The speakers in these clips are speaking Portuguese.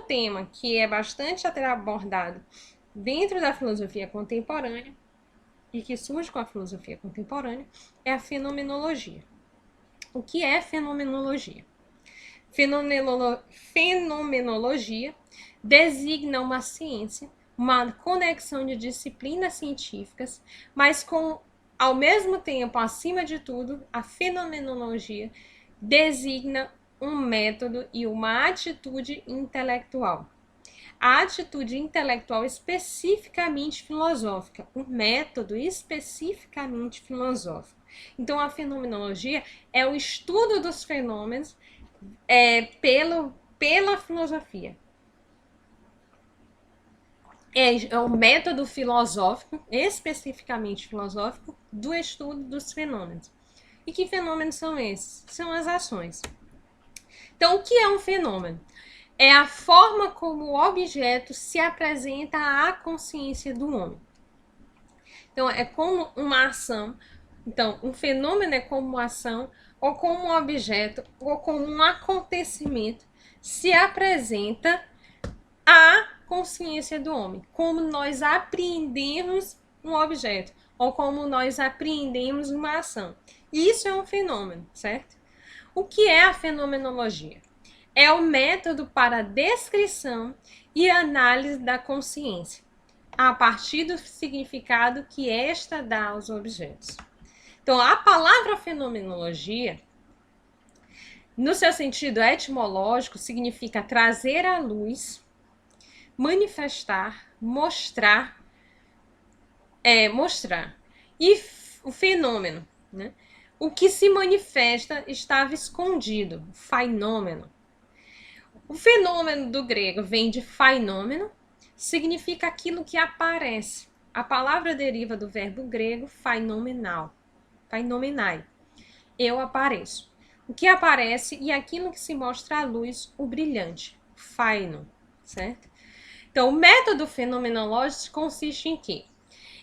tema que é bastante até abordado dentro da filosofia contemporânea e que surge com a filosofia contemporânea é a fenomenologia. O que é fenomenologia? Fenomenologia designa uma ciência, uma conexão de disciplinas científicas, mas com, ao mesmo tempo, acima de tudo, a fenomenologia designa um método e uma atitude intelectual. A atitude intelectual especificamente filosófica, um método especificamente filosófico. Então, a fenomenologia é o estudo dos fenômenos pela filosofia. É um método filosófico, especificamente filosófico, do estudo dos fenômenos. E que fenômenos são esses? São as ações. Então, o que é um fenômeno? É a forma como o objeto se apresenta à consciência do homem. Então, é como uma ação. Então, um fenômeno é como uma ação, ou como um objeto, ou como um acontecimento se apresenta à consciência do homem. Como nós apreendemos um objeto, ou como nós apreendemos uma ação. Isso é um fenômeno, certo? O que é a fenomenologia? É o método para descrição e análise da consciência, a partir do significado que esta dá aos objetos. Então, a palavra fenomenologia, no seu sentido etimológico, significa trazer à luz, manifestar, mostrar. E o fenômeno, né? O que se manifesta estava escondido, fenômeno. O fenômeno do grego vem de fenômeno, significa aquilo que aparece. A palavra deriva do verbo grego fenomenal, fenomenai. Eu apareço. O que aparece e aquilo que se mostra à luz, o brilhante, faino, certo? Então, o método fenomenológico consiste em quê?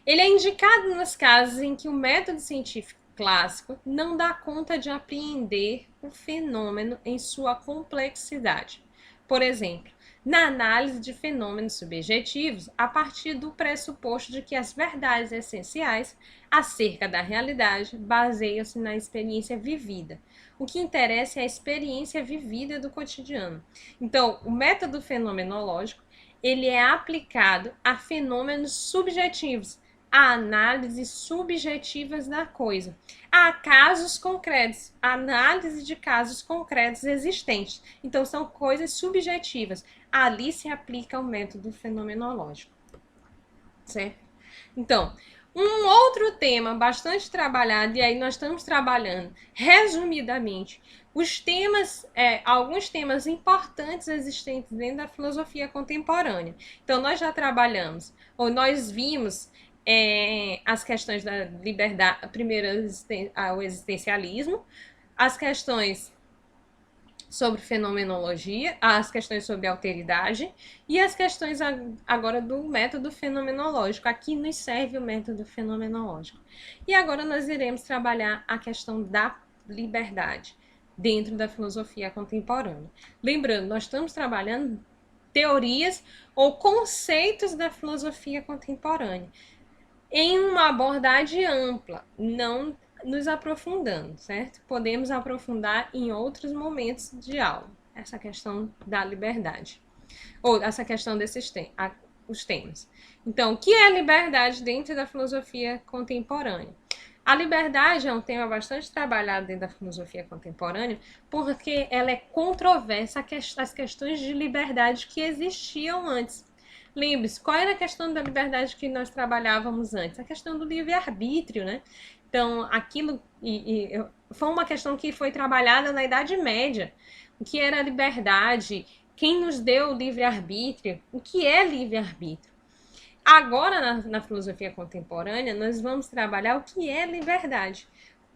Ele é indicado nos casos em que o método científico clássico não dá conta de apreender o fenômeno em sua complexidade. Por exemplo, na análise de fenômenos subjetivos, a partir do pressuposto de que as verdades essenciais acerca da realidade baseiam-se na experiência vivida. O que interessa é a experiência vivida do cotidiano. Então, o método fenomenológico, ele é aplicado a fenômenos subjetivos, a análises subjetivas da coisa, a casos concretos, análise de casos concretos existentes. Então, são coisas subjetivas. Ali se aplica o método fenomenológico, certo? Então, um outro tema bastante trabalhado, e aí nós estamos trabalhando resumidamente os temas, alguns temas importantes existentes dentro da filosofia contemporânea. Então, nós já trabalhamos, ou nós vimos as questões da liberdade, primeiro o existencialismo, as questões sobre fenomenologia, as questões sobre alteridade e as questões agora do método fenomenológico. Aqui nos serve o método fenomenológico. E agora nós iremos trabalhar a questão da liberdade dentro da filosofia contemporânea. Lembrando, nós estamos trabalhando teorias ou conceitos da filosofia contemporânea em uma abordagem ampla, não nos aprofundando, certo? Podemos aprofundar em outros momentos de aula essa questão da liberdade, ou essa questão desses os temas. Então, o que é liberdade dentro da filosofia contemporânea? A liberdade é um tema bastante trabalhado dentro da filosofia contemporânea, porque ela é controversa as questões de liberdade que existiam antes. Lembre-se, qual era a questão da liberdade que nós trabalhávamos antes? A questão do livre-arbítrio, né? Então, aquilo foi uma questão que foi trabalhada na Idade Média. O que era a liberdade? Quem nos deu o livre-arbítrio? O que é livre-arbítrio? Agora, na filosofia contemporânea, nós vamos trabalhar o que é liberdade.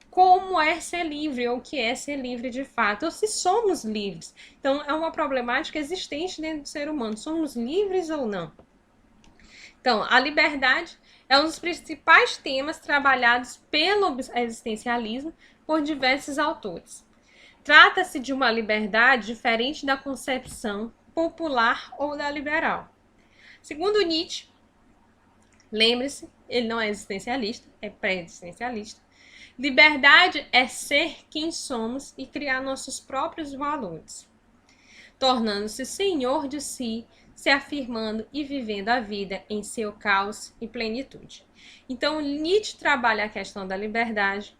Como é ser livre, ou o que é ser livre de fato, ou se somos livres. Então, é uma problemática existente dentro do ser humano. Somos livres ou não? Então, a liberdade é um dos principais temas trabalhados pelo existencialismo por diversos autores. Trata-se de uma liberdade diferente da concepção popular ou da liberal. Segundo Nietzsche, lembre-se, ele não é existencialista, é pré-existencialista. Liberdade é ser quem somos e criar nossos próprios valores, tornando-se senhor de si, se afirmando e vivendo a vida em seu caos e plenitude. Então, Nietzsche trabalha a questão da liberdade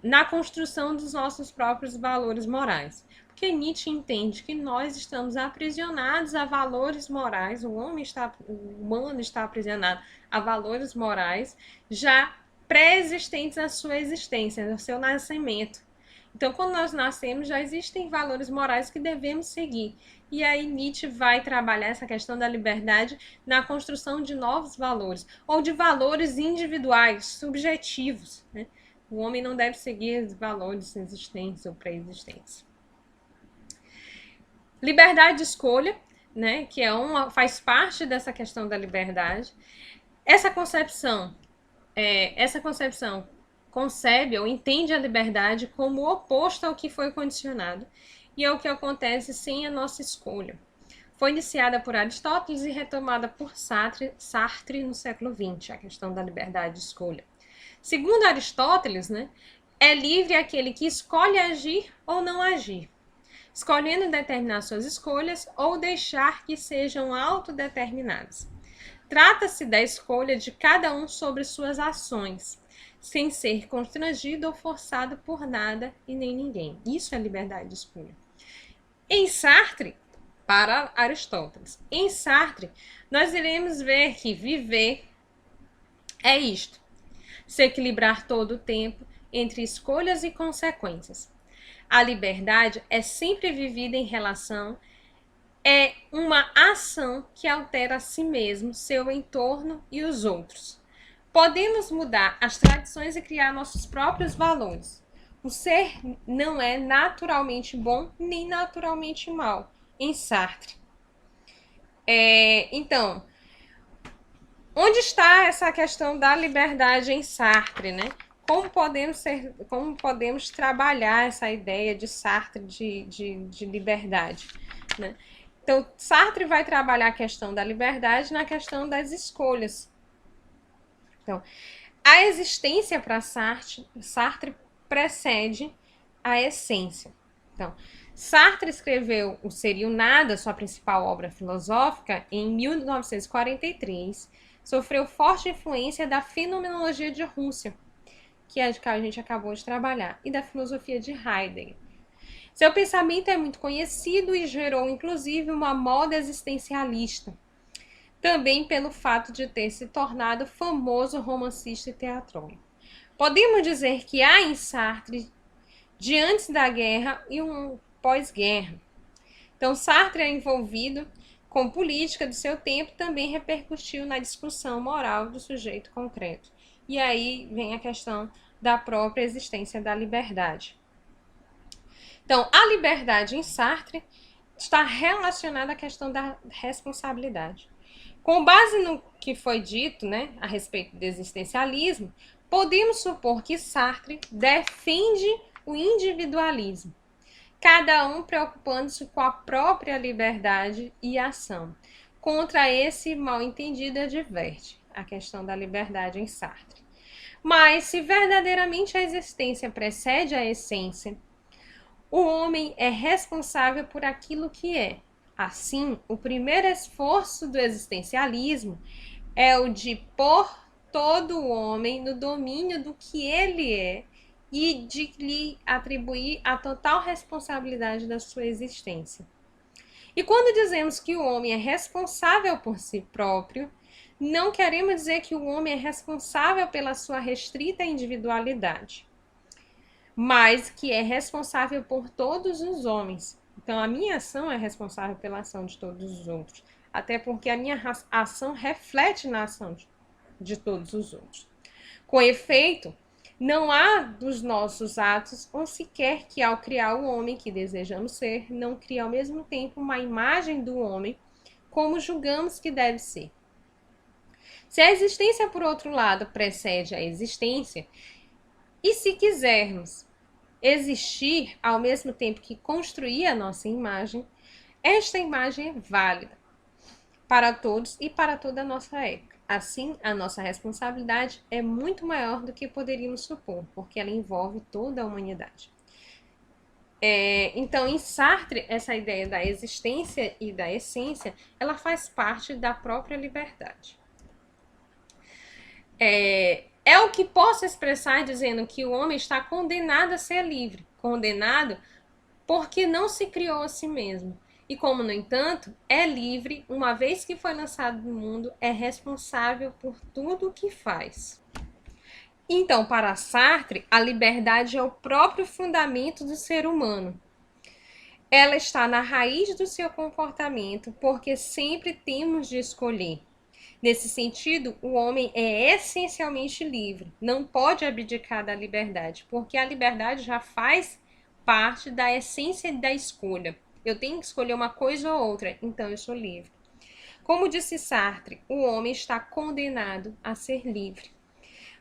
na construção dos nossos próprios valores morais. Porque Nietzsche entende que nós estamos aprisionados a valores morais, o humano está aprisionado a valores morais já pré-existentes à sua existência, ao seu nascimento. Então, quando nós nascemos, já existem valores morais que devemos seguir. E aí Nietzsche vai trabalhar essa questão da liberdade na construção de novos valores, ou de valores individuais, subjetivos, né? O homem não deve seguir os valores existentes ou pré-existentes. Liberdade de escolha, né, que faz parte dessa questão da liberdade. Essa concepção concebe ou entende a liberdade como oposto ao que foi condicionado e ao que acontece sem a nossa escolha. Foi iniciada por Aristóteles e retomada por Sartre no século XX, a questão da liberdade de escolha. Segundo Aristóteles, né, é livre aquele que escolhe agir ou não agir, escolhendo determinar suas escolhas ou deixar que sejam autodeterminadas. Trata-se da escolha de cada um sobre suas ações, sem ser constrangido ou forçado por nada e nem ninguém. Isso é liberdade de escolha. Em Sartre, para Aristóteles, em Sartre, nós iremos ver que viver é isto: se equilibrar todo o tempo entre escolhas e consequências. A liberdade é sempre vivida em relação, é uma ação que altera a si mesmo, seu entorno e os outros. Podemos mudar as tradições e criar nossos próprios valores. O ser não é naturalmente bom nem naturalmente mal, em Sartre. Então, onde está essa questão da liberdade em Sartre, né? Como podemos trabalhar essa ideia de Sartre de liberdade, né? Então, Sartre vai trabalhar a questão da liberdade na questão das escolhas. Então, a existência para Sartre precede a essência. Então, Sartre escreveu O Ser e o Nada, sua principal obra filosófica, em 1943. Sofreu forte influência da fenomenologia de Husserl, que é a que a gente acabou de trabalhar, e da filosofia de Heidegger. Seu pensamento é muito conhecido e gerou, inclusive, uma moda existencialista, também pelo fato de ter se tornado famoso romancista e teatrólogo. Podemos dizer que há em Sartre de antes da guerra e um pós-guerra. Então, Sartre é envolvido com política do seu tempo, também repercutiu na discussão moral do sujeito concreto. E aí vem a questão da própria existência da liberdade. Então, a liberdade em Sartre está relacionada à questão da responsabilidade. Com base no que foi dito, né, a respeito do existencialismo, podemos supor que Sartre defende o individualismo, cada um preocupando-se com a própria liberdade e ação. Contra esse mal-entendido adverte a questão da liberdade em Sartre. Mas, se verdadeiramente a existência precede a essência, o homem é responsável por aquilo que é. Assim, o primeiro esforço do existencialismo é o de pôr todo o homem no domínio do que ele é e de lhe atribuir a total responsabilidade da sua existência. E quando dizemos que o homem é responsável por si próprio, não queremos dizer que o homem é responsável pela sua restrita individualidade, mas que é responsável por todos os homens. Então, a minha ação é responsável pela ação de todos os outros, até porque a minha ação reflete na ação de todos os outros. Com efeito, não há dos nossos atos ou sequer que, ao criar o homem que desejamos ser, não cria ao mesmo tempo uma imagem do homem como julgamos que deve ser. Se a existência, por outro lado, precede a existência, e se quisermos existir ao mesmo tempo que construir a nossa imagem, esta imagem é válida para todos e para toda a nossa época. Assim, a nossa responsabilidade é muito maior do que poderíamos supor, porque ela envolve toda a humanidade. Então, em Sartre, essa ideia da existência e da essência, ela faz parte da própria liberdade. É o que posso expressar dizendo que o homem está condenado a ser livre, condenado porque não se criou a si mesmo. E como, no entanto, é livre, uma vez que foi lançado no mundo, é responsável por tudo o que faz. Então, para Sartre, a liberdade é o próprio fundamento do ser humano. Ela está na raiz do seu comportamento, porque sempre temos de escolher. Nesse sentido, o homem é essencialmente livre, não pode abdicar da liberdade, porque a liberdade já faz parte da essência da escolha. Eu tenho que escolher uma coisa ou outra, então eu sou livre. Como disse Sartre, o homem está condenado a ser livre.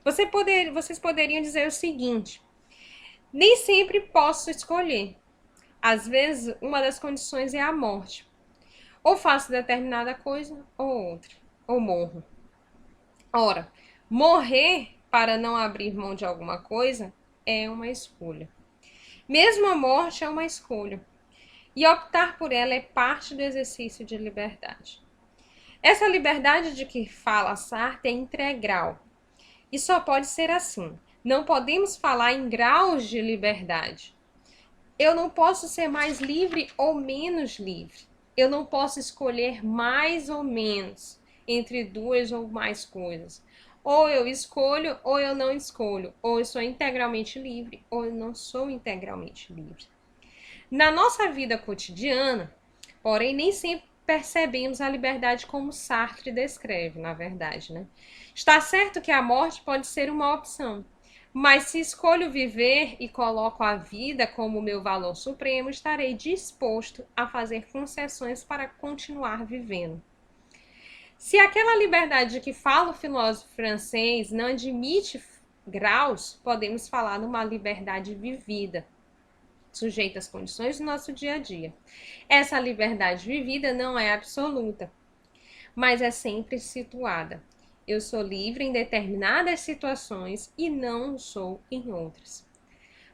Vocês poderiam dizer o seguinte: nem sempre posso escolher. Às vezes, uma das condições é a morte. Ou faço determinada coisa ou outra, ou morro. Ora, morrer para não abrir mão de alguma coisa é uma escolha. Mesmo a morte é uma escolha. E optar por ela é parte do exercício de liberdade. Essa liberdade de que fala Sartre é integral. E só pode ser assim. Não podemos falar em graus de liberdade. Eu não posso ser mais livre ou menos livre. Eu não posso escolher mais ou menos entre duas ou mais coisas. Ou eu escolho ou eu não escolho. Ou eu sou integralmente livre ou eu não sou integralmente livre. Na nossa vida cotidiana, porém, nem sempre percebemos a liberdade como Sartre descreve, na verdade, né? Está certo que a morte pode ser uma opção, mas se escolho viver e coloco a vida como meu valor supremo, estarei disposto a fazer concessões para continuar vivendo. Se aquela liberdade de que fala o filósofo francês não admite graus, podemos falar numa liberdade vivida, sujeita às condições do nosso dia a dia. Essa liberdade vivida não é absoluta, mas é sempre situada. Eu sou livre em determinadas situações e não sou em outras.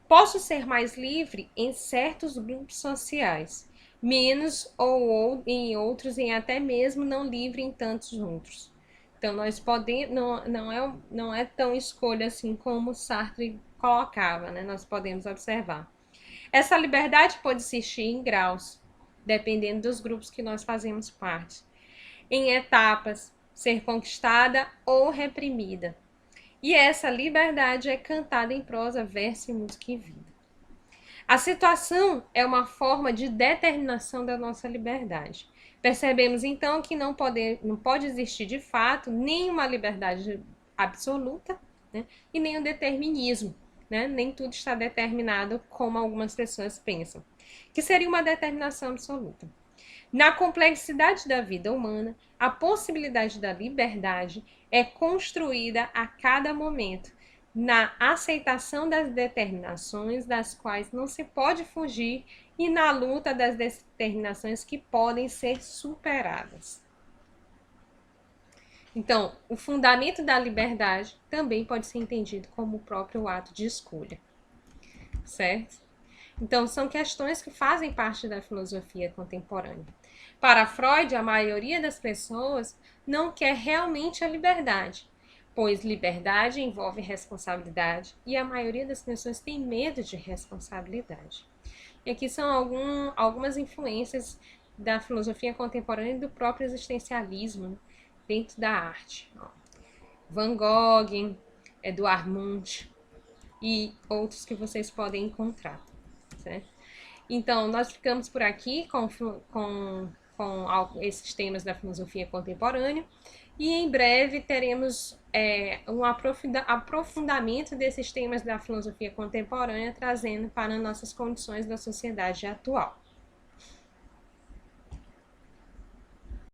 Posso ser mais livre em certos grupos sociais, menos ou em outros, e até mesmo não livre em tantos outros. Então, nós podemos, não é tão escolha assim como Sartre colocava, né? Nós podemos observar. Essa liberdade pode existir em graus, dependendo dos grupos que nós fazemos parte, em etapas, ser conquistada ou reprimida. E essa liberdade é cantada em prosa, verso e música e vida. A situação é uma forma de determinação da nossa liberdade. Percebemos então que não pode existir de fato nenhuma liberdade absoluta, né, e nem um determinismo. Né? Nem tudo está determinado como algumas pessoas pensam, que seria uma determinação absoluta. Na complexidade da vida humana, a possibilidade da liberdade é construída a cada momento, na aceitação das determinações das quais não se pode fugir e na luta das determinações que podem ser superadas. Então, o fundamento da liberdade também pode ser entendido como o próprio ato de escolha, certo? Então, são questões que fazem parte da filosofia contemporânea. Para Freud, a maioria das pessoas não quer realmente a liberdade, pois liberdade envolve responsabilidade e a maioria das pessoas tem medo de responsabilidade. E aqui são algumas influências da filosofia contemporânea e do próprio existencialismo, né, dentro da arte. Van Gogh, Eduard Munch e outros que vocês podem encontrar. Certo? Então, nós ficamos por aqui com esses temas da filosofia contemporânea e em breve teremos um aprofundamento desses temas da filosofia contemporânea, trazendo para nossas condições da sociedade atual.